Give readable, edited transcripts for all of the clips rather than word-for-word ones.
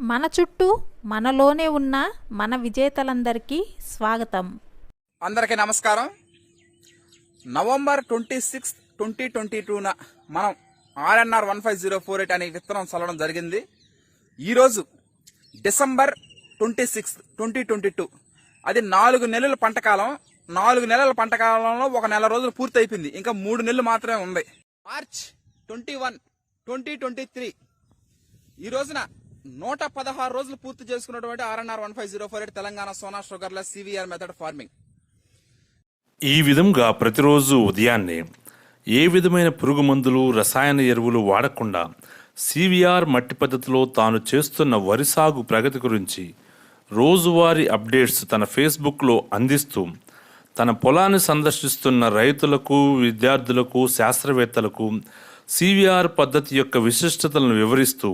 మన చుట్టూ మనలోనే ఉన్న మన విజేతలందరికీ స్వాగతం. అందరికీ నమస్కారం. నవంబర్ 26, 2022న మనం RNR 15048 అనే విత్తనం చల్లడం జరిగింది. ఈరోజు డిసెంబర్ 26, 2022. అది 4 నెలల పంటకాలం. 4 నెలల పంటకాలంలో 1 నెల రోజులు పూర్తి అయిపోయింది. ఇంకా 3 నెలలు మాత్రమే ఉంది. మార్చ్ 21, 2023 ఈ రోజున 116 రోజులు పూర్తి చేసుకున్నటువంటి RNR 15048 Telangana Sona sugarless CVR method farming. ఈ విధంగా ప్రతిరోజు ఉదయాన్నే ఏ విధమైన పురుగు మందులు రసాయన ఎరువులు వాడకుండా CVR మట్టి పద్ధతిలో తాను చేస్తున్న వరి సాగు ప్రగతి గురించి రోజువారీ అప్డేట్స్ తన ఫేస్బుక్లో అందిస్తూ తన పొలాన్ని సందర్శిస్తున్న రైతులకు, విద్యార్థులకు, శాస్త్రవేత్తలకు CVR పద్ధతి యొక్క విశిష్టతలను వివరిస్తూ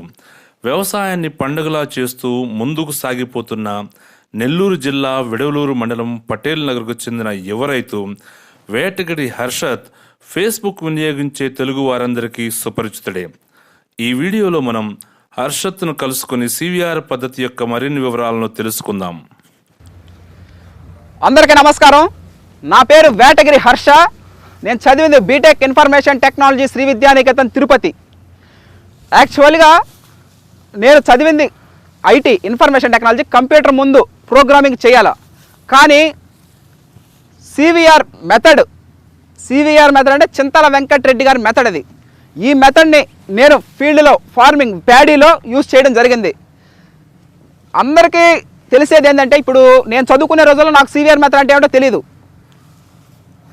వ్యవసాయాన్ని పండుగలా చేస్తూ ముందుకు సాగిపోతున్న నెల్లూరు జిల్లా విడవలూరు మండలం పటేల్ నగర్కు చెందిన యువ రైతు వేటగిరి హర్షత్ ఫేస్బుక్ వినియోగించే తెలుగు వారందరికీ సుపరిచితుడే. ఈ వీడియోలో మనం హర్షత్ను కలుసుకుని CVR పద్ధతి యొక్క మరిన్ని వివరాలను తెలుసుకుందాం. అందరికీ నమస్కారం. నా పేరు వేటగిరి హర్ష. నేను చదివింది BTech information technology Shri Vidyanikethan Tirupati. యాక్చువల్గా నేను చదివింది IT ఇన్ఫర్మేషన్ టెక్నాలజీ, కంప్యూటర్ ముందు ప్రోగ్రామింగ్ చేయాల. కానీ CVR మెథడ్ అంటే చింతల వెంకటరెడ్డి గారి మెథడ్. అది ఈ మెథడ్ని నేను ఫీల్డ్లో ఫార్మింగ్ ప్యాడీలో యూజ్ చేయడం జరిగింది. అందరికీ తెలిసేది ఏంటంటే, ఇప్పుడు నేను చదువుకునే రోజుల్లో నాకు CVR మెథడ్ అంటే ఏమిటో తెలియదు.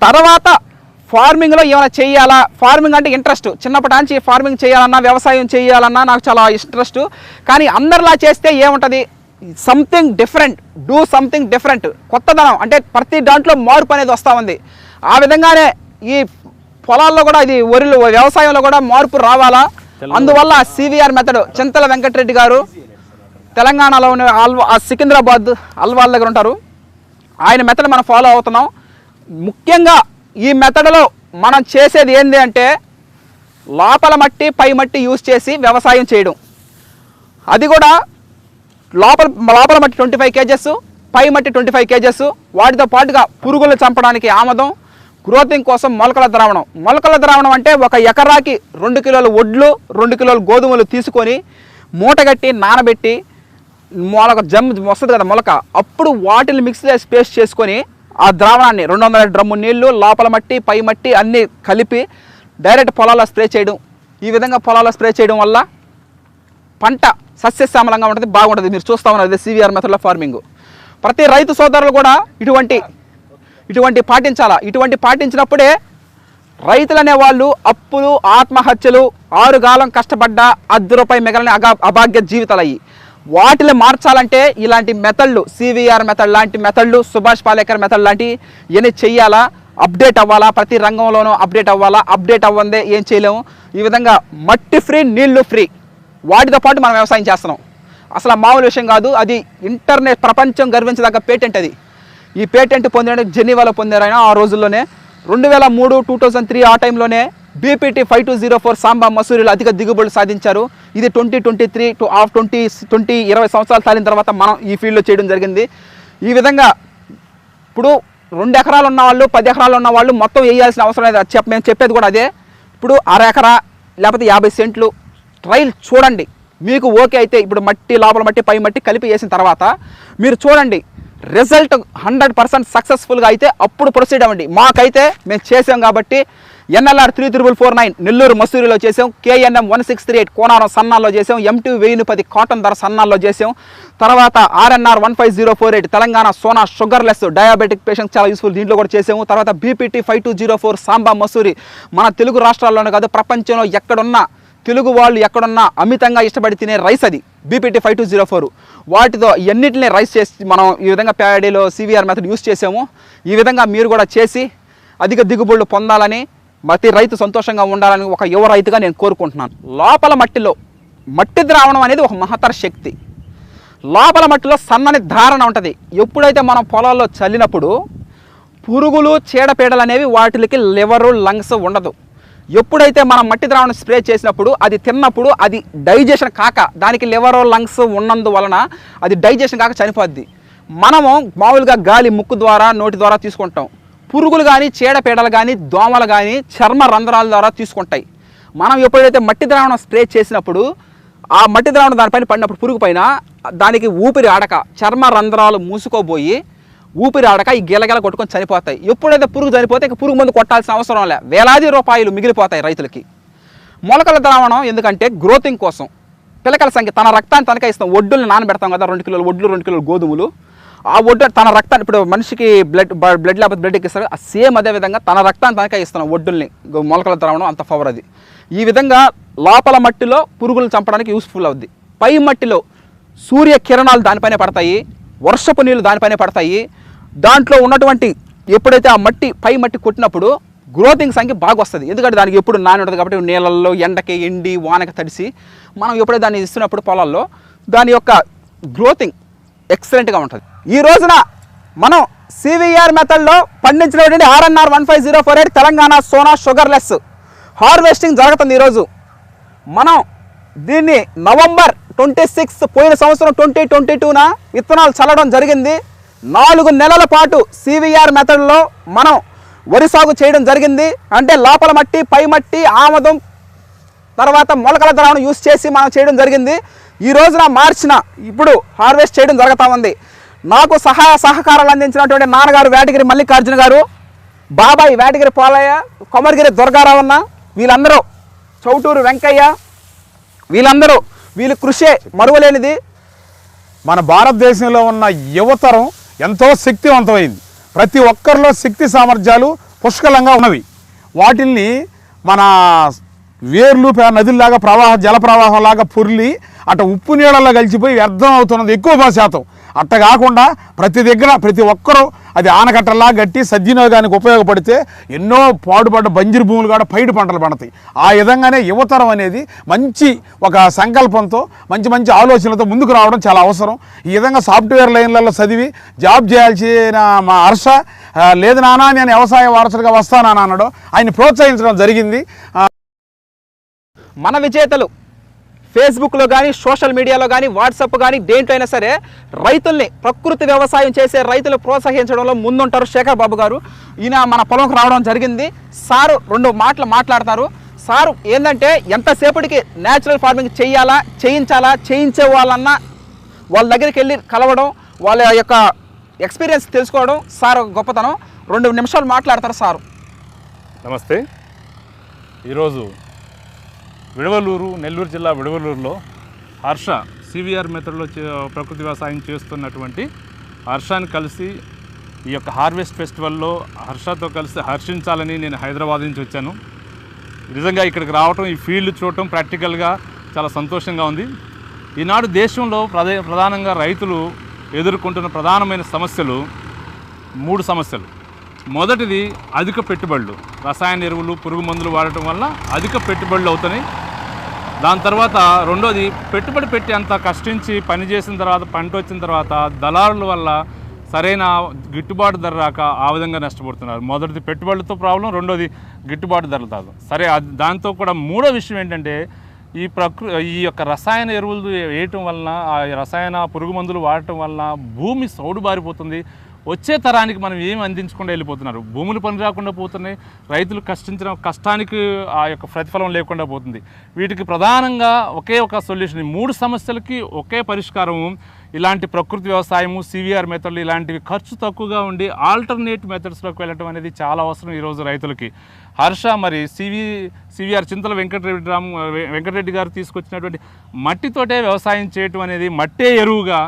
తర్వాత ఫార్మింగ్లో ఏమైనా చేయాలా, ఫార్మింగ్ అంటే ఇంట్రెస్ట్. చిన్నప్పటి నుంచి ఫార్మింగ్ చేయాలన్నా, వ్యవసాయం చేయాలన్నా నాకు చాలా ఇంట్రెస్ట్. కానీ అందరిలా చేస్తే ఏముంటుంది, something different, do something different, కొత్తదనం అంటే ప్రతి దాంట్లో మార్పు అనేది వస్తూ ఉంది. ఆ విధంగానే ఈ పొలాల్లో కూడా, ఇది వరిలో వ్యవసాయంలో కూడా మార్పు రావాలా. అందువల్ల CVR మెథడ్ చింతల వెంకటరెడ్డి గారు తెలంగాణలో ఉన్న సికింద్రాబాద్ అల్వాల్ దగ్గర ఉంటారు. ఆయన మెథడ్ మనం ఫాలో అవుతున్నాం. ముఖ్యంగా ఈ మెథడ్లో మనం చేసేది ఏంటి అంటే, లోపల మట్టి పై మట్టి యూజ్ చేసి వ్యవసాయం చేయడం. అది కూడా లోపల మట్టి 25 kgs, పై మట్టి 25 kgs. వాటితో పాటుగా పురుగులు చంపడానికి ఆమదం, గ్రోతింగ్ కోసం మొలకల ద్రావణం అంటే 1 ఎకరాకి 2 కిలోల వడ్లు, 2 కిలోల గోధుమలు తీసుకొని మూటగట్టి నానబెట్టి వస్తుంది కదా మొలక, అప్పుడు వాటిని మిక్స్ చేసి పేస్ట్ చేసుకొని ఆ ద్రావణాన్ని 200 డ్రమ్ము నీళ్లు, లోపల మట్టి పై మట్టి అన్నీ కలిపి డైరెక్ట్ పొలాల్లో స్ప్రే చేయడం. ఈ విధంగా పొలాల్లో స్ప్రే చేయడం వల్ల పంట సస్యశ్యామలంగా ఉంటుంది, బాగుంటుంది. మీరు చూస్తూ ఉన్నారు CVR మెథడ్లో ఫార్మింగ్. ప్రతి రైతు సోదరులు కూడా ఇటువంటి పాటించాలా. ఇటువంటి పాటించినప్పుడే రైతులు అనేవాళ్ళు అప్పులు, ఆత్మహత్యలు, 6 కాలం కష్టపడ్డ ₹10 మిగలని అభాగ్య జీవితాలు అయ్యి, వాటిని మార్చాలంటే ఇలాంటి మెథడ్లు, CVR మెథడ్ లాంటి మెథడ్లు, సుభాష్ పాలేకర్ మెథడ్ లాంటివి ఇవన్నీ చెయ్యాలా. అప్డేట్ అవ్వాలా, ప్రతి రంగంలోనూ అప్డేట్ అవ్వాలా. అప్డేట్ అవ్వందే ఏం చేయలేము. ఈ విధంగా మట్టి ఫ్రీ, నీళ్లు ఫ్రీ, వాటితో పాటు మనం వ్యవసాయం చేస్తున్నాం. అసలు మామూలు విషయం కాదు. అది ఇంటర్నెట్ ప్రపంచం గర్వించదగ్గ పేటెంట్. అది ఈ పేటెంట్ పొందడానికి జెనీవాలో పొందారు ఆయన ఆ రోజుల్లోనే. 2003, 2003 ఆ టైంలోనే BPT 5204 సాంబా మసూరిలో అధిక దిగుబడులు సాధించారు. ఇది 2023 టు 20 సంవత్సరాలు తాలిన తర్వాత మనం ఈ ఫీల్డ్లో చేయడం జరిగింది. ఈ విధంగా ఇప్పుడు 2 ఎకరాలు ఉన్న వాళ్ళు, 10 ఎకరాలు ఉన్న వాళ్ళు మొత్తం వేయాల్సిన అవసరం లేదు. మేము చెప్పేది కూడా అదే. ఇప్పుడు 1/2 ఎకరా లేకపోతే 50 సెంట్లు ట్రయల్ చూడండి. మీకు ఓకే అయితే ఇప్పుడు మట్టి, లోపల మట్టి పై మట్టి కలిపి వేసిన తర్వాత మీరు చూడండి, రిజల్ట్ 100% సక్సెస్ఫుల్గా అయితే అప్పుడు ప్రొసీడ్ అవ్వండి. మాకైతే మేము చేసాం కాబట్టి NLR 3449 నెల్లూరు మసూరిలో చేసాం, KNM 1638 కోనారం సన్నాల్లో చేసాం, MT 1010 కాటన్ ధర సన్నాల్లో చేసాం. తర్వాత RNR 15048 Telangana Sona sugarless diabetic patients చాలా యూస్ఫుల్, దీంట్లో కూడా చేసాము. తర్వాత BPT 5204 సాంబా మసూరి మన తెలుగు రాష్ట్రాల్లోనే కాదు, ప్రపంచంలో ఎక్కడున్నా తెలుగు వాళ్ళు ఎక్కడున్నా అమితంగా ఇష్టపడి తినే రైస్ అది BPT 5204. వాటితో ఎన్నిటిని రైస్ చేసి మనం ఈ విధంగా ప్యాడీలో CVR మెథడ్ యూస్ చేసాము. ఈ విధంగా మీరు కూడా చేసి అధిక దిగుబడులు పొందాలని, ప్రతి రైతు సంతోషంగా ఉండాలని ఒక యువ రైతుగా నేను కోరుకుంటున్నాను. లోపల మట్టిలో మట్టి ద్రావణం అనేది ఒక మహత్తర శక్తి. లోపల మట్టిలో సన్నని ధారణ ఉంటుంది. ఎప్పుడైతే మనం పొలాల్లో చల్లినప్పుడు పురుగులు, చీడపీడలు అనేవి వాటికి లివరు, లంగ్స్ ఉండదు. ఎప్పుడైతే మనం మట్టి ద్రావణం స్ప్రే చేసినప్పుడు అది తిన్నప్పుడు అది డైజెషన్ కాక దానికి లివర్ లంగ్స్ ఉన్నందువలన అది డైజెషన్ కాక చనిపోద్ది. మనము మామూలుగా గాలి ముక్కు ద్వారా నోటి ద్వారా తీసుకుంటాం. పురుగులు కానీ చీడపీడలు కానీ దోమలు కానీ చర్మ రంధ్రాల ద్వారా తీసుకుంటాయి. మనం ఎప్పుడైతే మట్టి ద్రావణం స్ప్రే చేసినప్పుడు ఆ మట్టి ద్రావణం దానిపైన పడినప్పుడు పురుగు పైన దానికి ఊపిరి ఆడక చర్మ రంధ్రాలు మూసుకోబోయి ఊపిరి ఆడక ఈ గిలగిల కొట్టుకొని చనిపోతాయి. ఎప్పుడైతే పురుగు చనిపోతే ఇక పురుగు మందు కొట్టాల్సిన అవసరం లే, వేలాది రూపాయలు మిగిలిపోతాయి రైతులకి. మొలకల ద్రావణం ఎందుకంటే గ్రోతింగ్ కోసం, పిలకల సంఖ్య తన రక్తాన్ని తనకే ఇస్తాం. ఒడ్డుల్ని నానబెడతాం కదా, 2 కిలోలు ఒడ్లు 2 కిలోలు గోధుమలు. ఆ ఒడ్డు తన రక్తాన్ని, ఇప్పుడు మనిషికి బ్లడ్ లేకపోతే బ్లడ్ ఎక్కిస్తారు, సేమ్ అదే విధంగా తన రక్తాన్ని తనకే ఇస్తున్నాం ఒడ్డుల్ని. మొలకల ద్రావణం అంత పవర్ అది. ఈ విధంగా లోపల మట్టిలో పురుగులను చంపడానికి యూస్ఫుల్ అవుద్ది. పై మట్టిలో సూర్య కిరణాలు దానిపైనే పడతాయి, వర్షపు నీళ్ళు దానిపైనే పడతాయి. దాంట్లో ఉన్నటువంటి ఎప్పుడైతే ఆ మట్టి పై మట్టి కొట్టినప్పుడు గ్రోతింగ్ సంఖ్య బాగా వస్తుంది. ఎందుకంటే దానికి ఎప్పుడు నాని ఉంటుంది కాబట్టి నీళ్ళల్లో ఎండకి ఎండి వానకి తడిసి మనం ఎప్పుడైతే దాన్ని ఇస్తున్నప్పుడు పొలాల్లో దాని యొక్క గ్రోతింగ్ ఎక్సలెంట్గా ఉంటుంది. ఈ రోజున మనం సివిఆర్ మెథడ్లో పండించినటువంటి RNR 15048 Telangana Sona sugarless harvesting జరుగుతుంది. ఈరోజు మనం దీన్ని నవంబర్ 26 పోయిన సంవత్సరం 2022న విత్తనాలు చల్లడం జరిగింది. 4 నెలల పాటు సివిఆర్ మెథడ్లో మనం వరి సాగు చేయడం జరిగింది. అంటే లోపల మట్టి పై మట్టి ఆమదం తర్వాత మొలకల ద్రావణం యూస్ చేసి మనం చేయడం జరిగింది. ఈ రోజున మార్చిన ఇప్పుడు హార్వెస్ట్ చేయడం జరుగుతూ ఉంది. నాకు సహాయ సహకారాలు అందించినటువంటి నాన్నగారు వేటగిరి మల్లికార్జున గారు, బాబాయ్ వేటగిరి పోలయ్య, కొమరగిరి దుర్గారావన్న, వీళ్ళందరూ చౌటూరు వెంకయ్య, వీళ్ళ కృషే మరువలేనిది. మన భారతదేశంలో ఉన్న యువతరం ఎంతో శక్తివంతమైంది. ప్రతి ఒక్కరిలో శక్తి సామర్థ్యాలు పుష్కలంగా ఉన్నవి. వాటిల్ని మన వేర్లు నదుల్లాగా జల ప్రవాహంలాగా పొర్లి అటు ఉప్పు నీళ్ళల్లో కలిసిపోయి వ్యర్థం అవుతున్నది ఎక్కువ శాతం. అట్ట కాకుండా ప్రతి ఒక్కరూ అది ఆనకట్టలా గట్టి సద్వినియోగానికి ఉపయోగపడితే ఎన్నో పాడుపడ్డ బంజరు భూములు కూడా పైడు పంటలు పండుతాయి. ఆ విధంగానే యువతరం అనేది మంచి ఒక సంకల్పంతో మంచి ఆలోచనలతో ముందుకు రావడం చాలా అవసరం. ఈ విధంగా సాఫ్ట్వేర్ లైన్లలో చదివి జాబ్ చేయాల్సిన మా హర్ష లేదు నానా నేను వ్యవసాయ వారసుడిగా వస్తానని అన్నాడు. ఆయన్ని ప్రోత్సహించడం జరిగింది. మన విజేతలు ఫేస్బుక్లో కానీ సోషల్ మీడియాలో కానీ వాట్సాప్ కానీ దేంట్లో అయినా సరే రైతుల్ని ప్రకృతి వ్యవసాయం చేసే రైతులు ప్రోత్సహించడంలో ముందుంటారు శేఖర్ బాబు గారు. ఈయన మన పొలంకు రావడం జరిగింది. సారు 2 మాటలు మాట్లాడతారు. సారు ఏంటంటే ఎంతసేపటికి న్యాచురల్ ఫార్మింగ్ చేయించే వాళ్ళన్నా వాళ్ళ దగ్గరికి వెళ్ళి కలవడం, వాళ్ళ యొక్క ఎక్స్పీరియన్స్ తెలుసుకోవడం సార్ గొప్పతనం. 2 నిమిషాలు మాట్లాడతారు సారు. నమస్తే. ఈరోజు నెల్లూరు జిల్లా విడవలూరులో హర్ష సివిఆర్ మెథడ్లో ప్రకృతి వ్యవసాయం చేస్తున్నటువంటి హర్షని కలిసి ఈ యొక్క హార్వెస్ట్ ఫెస్టివల్లో హర్షతో కలిసి హర్షించాలని నేను హైదరాబాద్ నుంచి వచ్చాను. నిజంగా ఇక్కడికి రావటం, ఈ ఫీల్డ్ చూడటం ప్రాక్టికల్గా చాలా సంతోషంగా ఉంది. ఈనాడు దేశంలో ప్రధానంగా రైతులు ఎదుర్కొంటున్న ప్రధానమైన సమస్యలు 3 సమస్యలు. మొదటిది అధిక పెట్టుబడులు, రసాయన ఎరువులు పురుగు మందులు వాడటం వల్ల అధిక పెట్టుబడులు అవుతున్నాయి. దాని తర్వాత రెండోది పెట్టుబడి పెట్టి అంత కష్టించి పని చేసిన తర్వాత పంట వచ్చిన తర్వాత దళారుల వల్ల సరైన గిట్టుబాటు ధర రాక ఆ విధంగా నష్టపోతున్నారు. మొదటిది పెట్టుబడులతో ప్రాబ్లం, రెండోది గిట్టుబాటు ధరలు కాదు. సరే, దాంతో కూడా మూడో విషయం ఏంటంటే ఈ యొక్క రసాయన ఎరువులు వేయటం వలన, ఆ రసాయన పురుగు మందులు వాడటం వలన భూమి సౌడు బారిపోతుంది. వచ్చే తరానికి మనం ఏమి అందించకుండా వెళ్ళిపోతున్నారు. భూములు పని రాకుండా పోతున్నాయి. రైతులు కష్టించిన కష్టానికి ఆ యొక్క ప్రతిఫలం లేకుండా పోతుంది. వీటికి ప్రధానంగా ఒకే ఒక సొల్యూషన్, 3 సమస్యలకి ఒకే పరిష్కారము. ఇలాంటి ప్రకృతి వ్యవసాయము, సివిఆర్ మెథడ్లు ఇలాంటివి ఖర్చు తక్కువగా ఉండి ఆల్టర్నేట్ మెథడ్స్లోకి వెళ్ళటం అనేది చాలా అవసరం ఈరోజు రైతులకి. హర్ష మరి సివిఆర్ చింతల వెంకటరెడ్డి గారు తీసుకొచ్చినటువంటి మట్టితోటే వ్యవసాయం చేయటం అనేది, మట్టే ఎరువుగా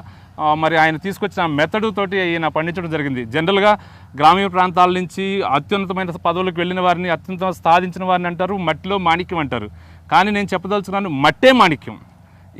మరి ఆయన తీసుకొచ్చిన మెథడ్ తోటి ఈయన పండించడం జరిగింది. జనరల్గా గ్రామీణ ప్రాంతాల నుంచి అత్యున్నతమైన పదవులకు వెళ్ళిన వారిని, అత్యున్నత సాధించిన వారిని అంటారు మట్టిలో మాణిక్యం అంటారు. కానీ నేను చెప్పదలుచుకున్నాను మట్టే మాణిక్యం.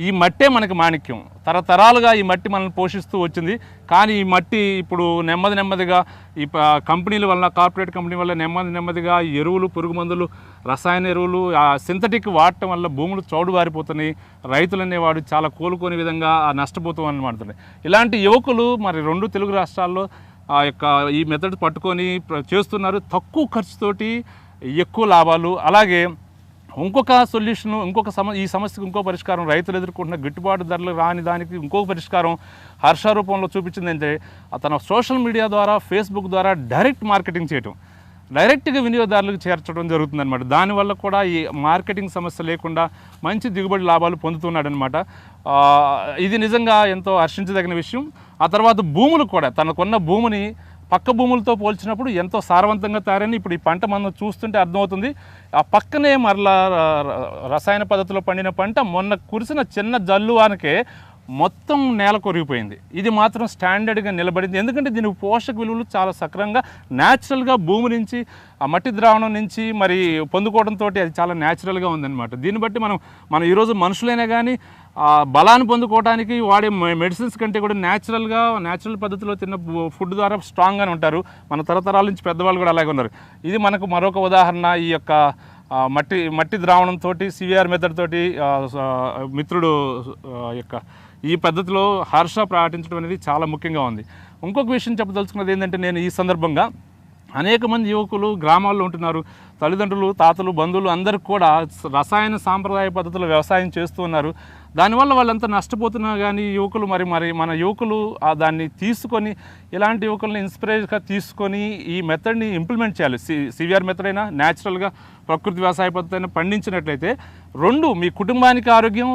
ఈ మట్టే మనకి మాణిక్యం. తరతరాలుగా ఈ మట్టి మనల్ని పోషిస్తూ వచ్చింది. కానీ ఈ మట్టి ఇప్పుడు నెమ్మదిగా ఈ కంపెనీల వల్ల, కార్పొరేట్ కంపెనీ వల్ల నెమ్మదిగా ఎరువులు, పురుగు మందులు, రసాయన ఎరువులు, సింథటిక్ వాడటం వల్ల భూములు చౌడు బారిపోతున్నాయి. రైతులు అనేవాడు చాలా కోలుకోని విధంగా నష్టపోతూ అనమాట. ఇలాంటి యువకులు మరి 2 తెలుగు రాష్ట్రాల్లో ఈ మెథడ్ పట్టుకొని చేస్తున్నారు. తక్కువ ఖర్చుతోటి ఎక్కువ లాభాలు. అలాగే ఇంకొక సొల్యూషను, ఈ సమస్యకు ఇంకో పరిష్కారం, రైతులు ఎదుర్కొంటున్న గిట్టుబాటు ధరలు రాని దానికి ఇంకొక పరిష్కారం హర్ష రూపంలో చూపించిందంటే తన సోషల్ మీడియా ద్వారా, ఫేస్బుక్ ద్వారా డైరెక్ట్ మార్కెటింగ్ చేయటం, డైరెక్ట్గా వినియోగదారులకు చేర్చడం జరుగుతుందన్నమాట. దానివల్ల కూడా ఈ మార్కెటింగ్ సమస్య లేకుండా మంచి దిగుబడి లాభాలు పొందుతున్నాడనమాట. ఇది నిజంగా ఎంతో హర్షించదగిన విషయం. ఆ తర్వాత భూములు కూడా, తనకున్న భూమిని పక్క భూములతో పోల్చినప్పుడు ఎంతో సారవంతంగా తయారని ఇప్పుడు ఈ పంట మనం చూస్తుంటే అర్థమవుతుంది. ఆ పక్కనే మరలా రసాయన పద్ధతిలో పండిన పంట మొన్న కురిసిన చిన్న జల్లువానకే మొత్తం నేల కొరిగిపోయింది. ఇది మాత్రం స్టాండర్డ్గా నిలబడింది. ఎందుకంటే దీనికి పోషక విలువలు చాలా సక్రమంగా న్యాచురల్గా భూమి నుంచి, ఆ మట్టి ద్రావణం నుంచి మరి పొందుకోవడంతో అది చాలా న్యాచురల్గా ఉందన్నమాట. దీన్ని బట్టి మనం ఈరోజు మనుషులైనా కానీ బలాన్ని పొందుకోవడానికి వాడే మెడిసిన్స్ కంటే కూడా న్యాచురల్ పద్ధతిలో తిన్న ఫుడ్ ద్వారా స్ట్రాంగ్గానే ఉంటారు. మన తరతరాల నుంచి పెద్దవాళ్ళు కూడా అలాగే ఉన్నారు. ఇది మనకు మరొక ఉదాహరణ. ఈ యొక్క మట్టి ద్రావణంతో, సివిఆర్ మెథడ్ తోటి మిత్రుడు యొక్క ఈ పద్ధతిలో హర్ష పాటించడం అనేది చాలా ముఖ్యంగా ఉంది. ఇంకొక విషయం చెప్పదలుచుకున్నది ఏంటంటే, నేను ఈ సందర్భంగా అనేక మంది యువకులు గ్రామాల్లో ఉంటున్నారు. తల్లిదండ్రులు, తాతలు, బంధువులు అందరూ కూడా రసాయన సాంప్రదాయ పద్ధతిలో వ్యవసాయం చేస్తూ ఉన్నారు. దానివల్ల వాళ్ళంతా నష్టపోతున్నా కానీ యువకులు మరి మన యువకులు దాన్ని తీసుకొని, ఇలాంటి యువకుల్ని ఇన్స్పిరేషన్గా తీసుకొని ఈ మెథడ్ని ఇంప్లిమెంట్ చేయాలి. సివిఆర్ మెథడ్ అయినా, న్యాచురల్గా ప్రకృతి వ్యవసాయ పద్ధతి అయినా పండించినట్లయితే రెండు మీ కుటుంబానికి ఆరోగ్యం,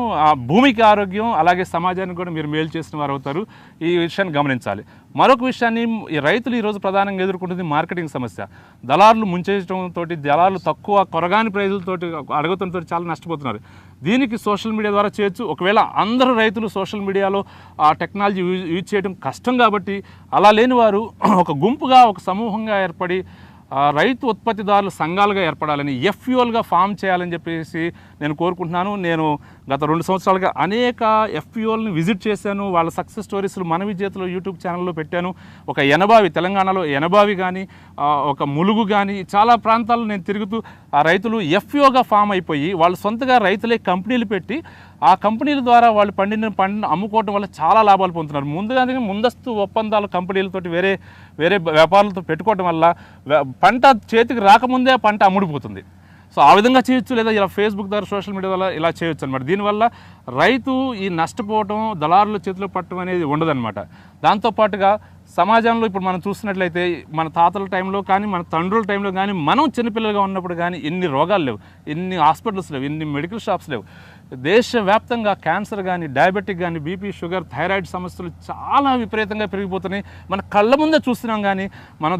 భూమికి ఆరోగ్యం, అలాగే సమాజానికి కూడా మీరు మేలు చేసిన వారు అవుతారు. ఈ విషయాన్ని గమనించాలి. మరొక విషయాన్ని, ఈ రైతులు ఈరోజు ప్రధానంగా ఎదుర్కొంటుంది మార్కెటింగ్ సమస్య. దళారులు ముంచేయడంతో, దళారులు తక్కువ కొరగాని ప్రైజులతోటి అడగడంతో చాలా నష్టపోతున్నారు. దీనికి సోషల్ మీడియా ద్వారా చేయొచ్చు. ఒకవేళ అందరూ రైతులు సోషల్ మీడియాలో ఆ టెక్నాలజీ యూజ్ చేయడం కష్టం కాబట్టి అలా లేని వారు ఒక గుంపుగా, ఒక సమూహంగా ఏర్పడి రైతు ఉత్పత్తిదారుల సంఘాలుగా ఏర్పడాలని, ఎఫ్పిఓలుగా ఫామ్ చేయాలని చెప్పేసి నేను కోరుకుంటున్నాను. నేను గత 2 సంవత్సరాలుగా అనేక ఎఫ్పిఓల్ని విజిట్ చేశాను. వాళ్ళ సక్సెస్ స్టోరీస్లు మన విజేతలు యూట్యూబ్ ఛానల్లో పెట్టాను. ఒక ఎనబావి, తెలంగాణలో ఎనబావి కానీ, ఒక ములుగు కానీ చాలా ప్రాంతాల్లో నేను తిరుగుతూ ఆ రైతులు ఎఫ్పిఓగా ఫామ్ అయిపోయి వాళ్ళు సొంతగా రైతులే కంపెనీలు పెట్టి ఆ కంపెనీల ద్వారా వాళ్ళు పండిన పంటను అమ్ముకోవడం వల్ల చాలా లాభాలు పొందుతున్నారు. ముందస్తు ఒప్పందాలు కంపెనీలతోటి వేరే వ్యాపారులతో పెట్టుకోవడం వల్ల పంట చేతికి రాకముందే ఆ పంట అమ్ముడిపోతుంది. సో ఆ విధంగా చేయొచ్చు, లేదా ఇలా ఫేస్బుక్ ద్వారా, సోషల్ మీడియా వల్ల ఇలా చేయొచ్చు అనమాట. దీనివల్ల రైతు ఈ నష్టపోవటం, దళారుల చేతిలో పట్టడం అనేది ఉండదన్నమాట. దాంతోపాటుగా సమాజంలో ఇప్పుడు మనం చూస్తున్నట్లయితే మన తాతల టైంలో కానీ, మన తండ్రుల టైంలో కానీ, మనం చిన్నపిల్లలుగా ఉన్నప్పుడు కానీ ఎన్ని రోగాలు లేవు, ఎన్ని హాస్పిటల్స్ లేవు, ఎన్ని మెడికల్ షాప్స్ లేవు. దేశవ్యాప్తంగా క్యాన్సర్ కానీ, డయాబెటిక్ కానీ, బీపీ, షుగర్, థైరాయిడ్ సమస్యలు చాలా విపరీతంగా పెరిగిపోతున్నాయి. మన కళ్ళ ముందే చూస్తున్నాం కానీ మనం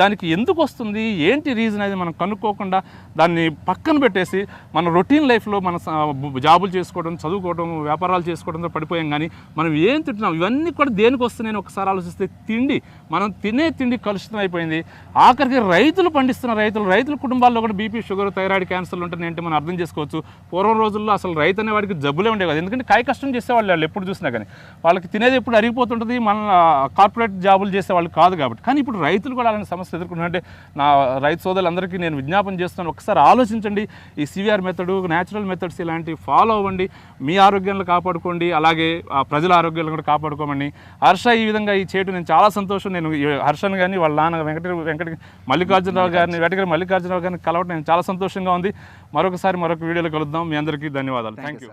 దానికి ఎందుకు వస్తుంది, ఏంటి రీజన్ అనేది మనం కనుక్కోకుండా దాన్ని పక్కన పెట్టేసి మన రొటీన్ లైఫ్లో మన జాబులు చేసుకోవడం, చదువుకోవడం, వ్యాపారాలు చేసుకోవడంతో పడిపోయాం. కానీ మనం ఏం తింటున్నాం, ఇవన్నీ కూడా దేనికి వస్తున్నాయని ఒకసారి ఆలోచిస్తే మనం తినే తిండి కలుషితం అయిపోయింది. ఆఖరికి రైతులు పండిస్తున్న రైతుల కుటుంబాల్లో కూడా బీపీ, షుగర్, థైరాయిడ్, క్యాన్సర్లు ఉంటున్నాయంటే మనం అర్థం చేసుకోవచ్చు. పూర్వం రోజుల్లో అసలు రైతు అనే వాడికి జబ్బులే ఉండేవి కదా. ఎందుకంటే కాయ కష్టం చేసేవాళ్ళు వాళ్ళు ఎప్పుడు చూసినా కానీ, వాళ్ళకి తినేది ఎప్పుడు అరిగిపోతుంటుంది. మన కార్పొరేట్ జాబులు చేసేవాళ్ళు కాదు కాబట్టి. కానీ ఇప్పుడు రైతులు కూడా అలాంటి సమస్య ఎదుర్కొంటే నా రైతు సోదరులందరికీ నేను విజ్ఞాపన చేస్తున్నాను. ఒకసారి ఆలోచించండి. ఈ సివిఆర్ మెథడ్, న్యాచురల్ మెథడ్స్ ఇలాంటివి ఫాలో అవ్వండి. మీ ఆరోగ్యాలను కాపాడుకోండి, అలాగే ప్రజల ఆరోగ్యాలను కూడా కాపాడుకోమని. హర్ష ఈ విధంగా ఈ చేయడం నేను చాలా సంతోషం. నేను హర్షను కానీ వాళ్ళ నాన్న వెంకటగిరి మల్లికార్జునరావు గారిని కలవడం నేను చాలా సంతోషంగా ఉంది. మరొక వీడియోలో కలుద్దాం. మీ అందరికీ ధన్యవాదాలు. Thank you.